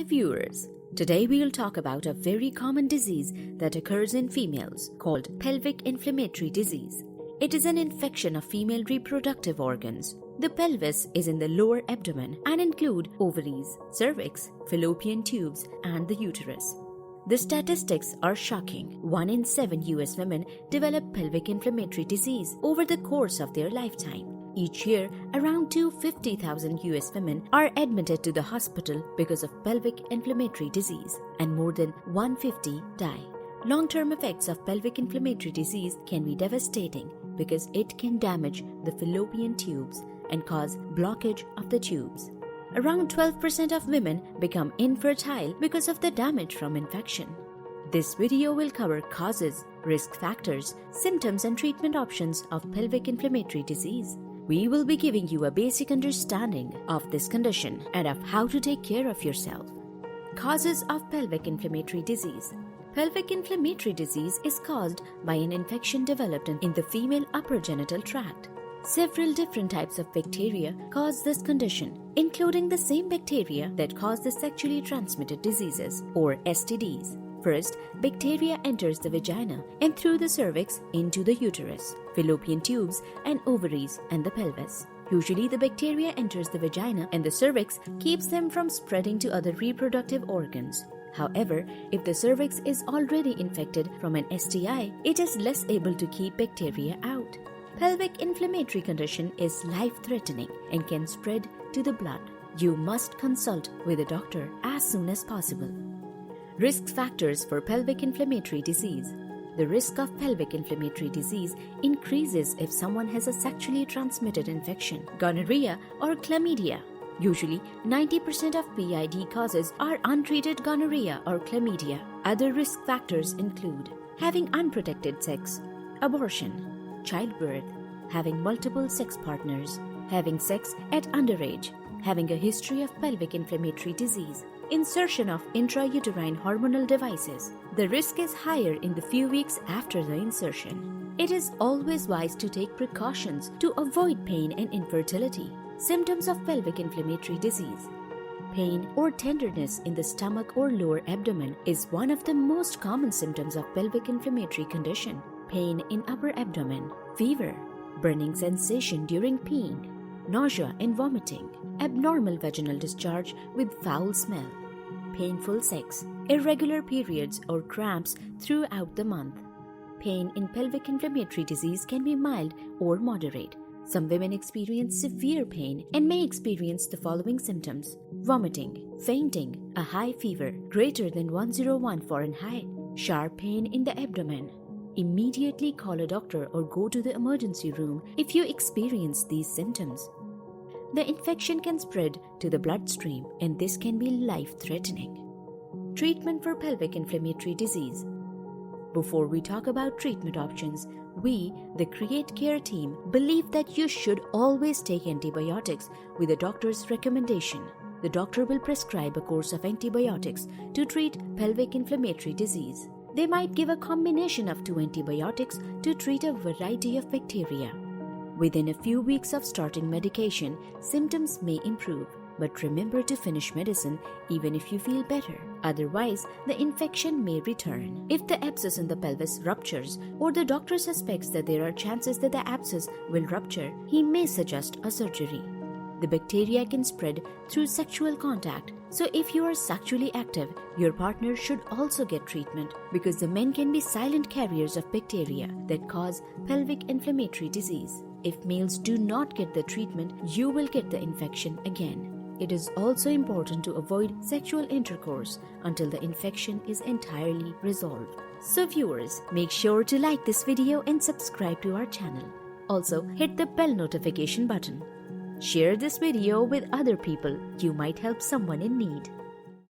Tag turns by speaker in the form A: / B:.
A: Hi viewers, today we will talk about a very common disease that occurs in females called pelvic inflammatory disease. It is an infection of female reproductive organs. The pelvis is in the lower abdomen and include ovaries, cervix, fallopian tubes and the uterus. The statistics are shocking. 1 in 7 US women develop pelvic inflammatory disease over the course of their lifetime. Each year, around 250,000 US women are admitted to the hospital because of pelvic inflammatory disease, and more than 150 die. Long-term effects of pelvic inflammatory disease can be devastating because it can damage the fallopian tubes and cause blockage of the tubes. Around 12% of women become infertile because of the damage from infection. This video will cover causes, risk factors, symptoms and treatment options of pelvic inflammatory disease. We will be giving you a basic understanding of this condition and of how to take care of yourself. Causes of pelvic inflammatory disease. Pelvic inflammatory disease is caused by an infection developed in the female upper genital tract. Several different types of bacteria cause this condition, including the same bacteria that cause the sexually transmitted diseases or STDs. First, bacteria enters the vagina and through the cervix into the uterus, fallopian tubes and ovaries and the pelvis. Usually the bacteria enters the vagina and the cervix keeps them from spreading to other reproductive organs. However, if the cervix is already infected from an STI, it is less able to keep bacteria out. Pelvic inflammatory condition is life-threatening and can spread to the blood. You must consult with a doctor as soon as possible. Risk factors for pelvic inflammatory disease. The risk of pelvic inflammatory disease increases if someone has a sexually transmitted infection, gonorrhea or chlamydia. Usually, 90% of PID causes are untreated gonorrhea or chlamydia. Other risk factors include having unprotected sex, abortion, childbirth, having multiple sex partners, having sex at underage, having a history of pelvic inflammatory disease, insertion of intrauterine hormonal devices. The risk is higher in the few weeks after the insertion. It is always wise to take precautions to avoid pain and infertility. Symptoms of pelvic inflammatory disease. Pain or tenderness in the stomach or lower abdomen is one of the most common symptoms of pelvic inflammatory condition. Pain in upper abdomen, fever, burning sensation during peeing, nausea and vomiting, abnormal vaginal discharge with foul smell, painful sex, irregular periods or cramps throughout the month. Pain in pelvic inflammatory disease can be mild or moderate. Some women experience severe pain and may experience the following symptoms: vomiting, fainting, a high fever greater than 101 Fahrenheit, sharp pain in the abdomen. Immediately call a doctor or go to the emergency room if you experience these symptoms. The infection can spread to the bloodstream and this can be life-threatening. Treatment for pelvic inflammatory disease. Before we talk about treatment options, we, the Create Care team, believe that you should always take antibiotics with a doctor's recommendation. The doctor will prescribe a course of antibiotics to treat pelvic inflammatory disease. They might give a combination of 2 antibiotics to treat a variety of bacteria. Within a few weeks of starting medication, symptoms may improve, but remember to finish medicine even if you feel better. Otherwise, the infection may return. If the abscess in the pelvis ruptures or the doctor suspects that there are chances that the abscess will rupture, he may suggest a surgery. The bacteria can spread through sexual contact, so if you are sexually active, your partner should also get treatment because the men can be silent carriers of bacteria that cause pelvic inflammatory disease. If males do not get the treatment, you will get the infection again. It is also important to avoid sexual intercourse until the infection is entirely resolved. So viewers, make sure to like this video and subscribe to our channel. Also, hit the bell notification button. Share this video with other people. You might help someone in need.